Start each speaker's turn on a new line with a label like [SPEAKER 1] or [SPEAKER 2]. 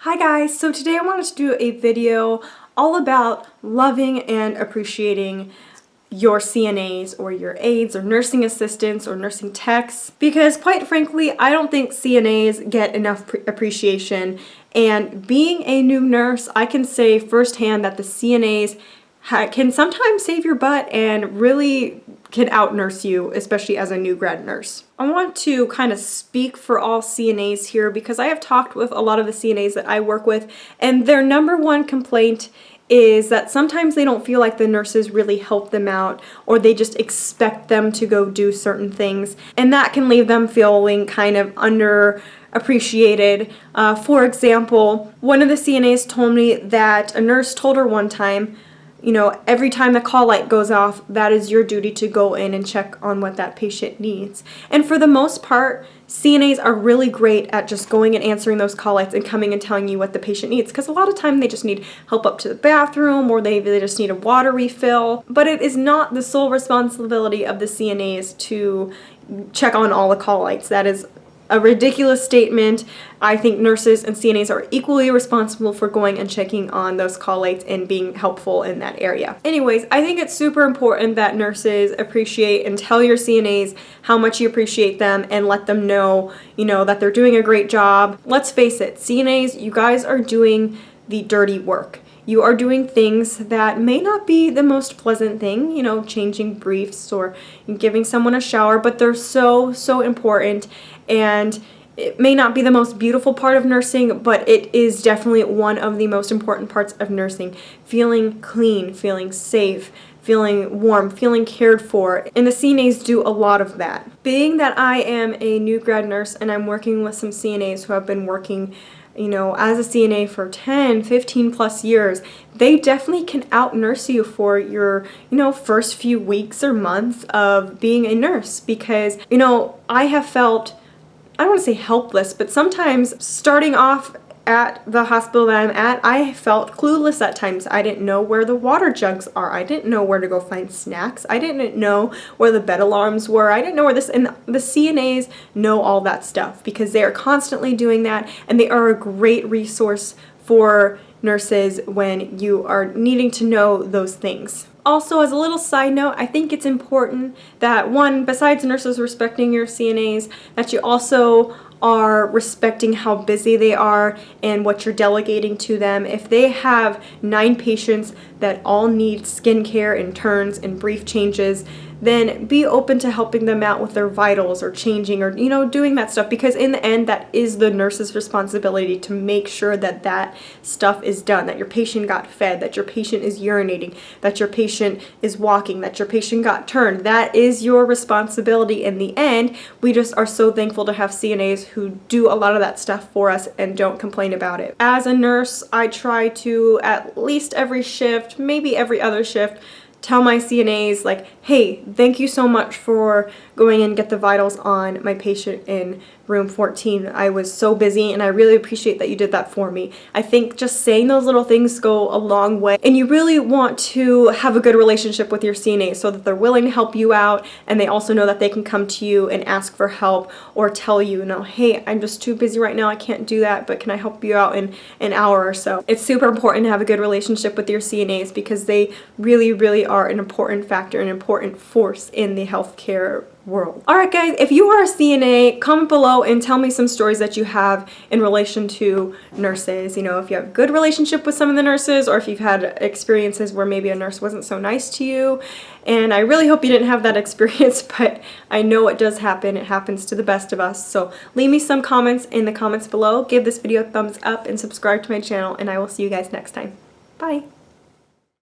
[SPEAKER 1] Hi guys, so today I wanted to do a video all about loving and appreciating your CNAs or your aides or nursing assistants or nursing techs, because quite frankly I don't think CNAs get enough appreciation, and being a new nurse I can say firsthand that the CNAs can sometimes save your butt and really can out-nurse you, especially as a new grad nurse. I want to kind of speak for all CNAs here because I have talked with a lot of the CNAs that I work with, and their number one complaint is that sometimes they don't feel like the nurses really help them out, or they just expect them to go do certain things, and that can leave them feeling kind of underappreciated. For example, one of the CNAs told me that a nurse told her one time, you know, every time the call light goes off, that is your duty to go in and check on what that patient needs. And for the most part, CNAs are really great at just going and answering those call lights and coming and telling you what the patient needs, because a lot of time they just need help up to the bathroom, or they just need a water refill. But it is not the sole responsibility of the CNAs to check on all the call lights. That is a ridiculous statement. I think nurses and CNAs are equally responsible for going and checking on those call lights and being helpful in that area. Anyways, I think it's super important that nurses appreciate and tell your CNAs how much you appreciate them and let them know, you know, that they're doing a great job. Let's face it, CNAs, you guys are doing the dirty work. You are doing things that may not be the most pleasant thing, you know, changing briefs or giving someone a shower, but they're so important, and it may not be the most beautiful part of nursing, but it is definitely one of the most important parts of nursing. Feeling clean, feeling safe, feeling warm, feeling cared for, and the CNAs do a lot of that. Being that I am a new grad nurse and I'm working with some CNAs who have been working, you know, as a CNA for 10, 15 plus years, they definitely can out-nurse you for your, you know, first few weeks or months of being a nurse, because, you know, I have felt, I don't want to say helpless, but sometimes starting off at the hospital that I'm at, I felt clueless at times. I didn't know where the water jugs are. I didn't know where to go find snacks. I didn't know where the bed alarms were. I didn't know where this, and the CNAs know all that stuff because they are constantly doing that, and they are a great resource for nurses when you are needing to know those things. Also, as a little side note, I think it's important that, one, besides nurses respecting your CNAs, that you also are respecting how busy they are and what you're delegating to them. If they have 9 patients that all need skincare and turns and brief changes, then be open to helping them out with their vitals or changing or, you know, doing that stuff, because in the end that is the nurse's responsibility to make sure that that stuff is done, that your patient got fed, that your patient is urinating, that your patient is walking, that your patient got turned. That is your responsibility in the end. We just are so thankful to have CNAs who do a lot of that stuff for us and don't complain about it. As a nurse, I try to, at least every shift, maybe every other shift, tell my CNAs, like, hey, thank you so much for going and get the vitals on my patient in room 14. I was so busy and I really appreciate that you did that for me. I think just saying those little things go a long way, and you really want to have a good relationship with your CNAs so that they're willing to help you out, and they also know that they can come to you and ask for help or tell you, no, hey, I'm just too busy right now, I can't do that, but can I help you out in an hour or so? It's super important to have a good relationship with your CNAs because they really are an important factor, an important force in the healthcare world. Alright guys, if you are a CNA, comment below and tell me some stories that you have in relation to nurses. You know, if you have a good relationship with some of the nurses, or if you've had experiences where maybe a nurse wasn't so nice to you. And I really hope you didn't have that experience, but I know it does happen. It happens to the best of us. So leave me some comments in the comments below. Give this video a thumbs up and subscribe to my channel, and I will see you guys next time. Bye!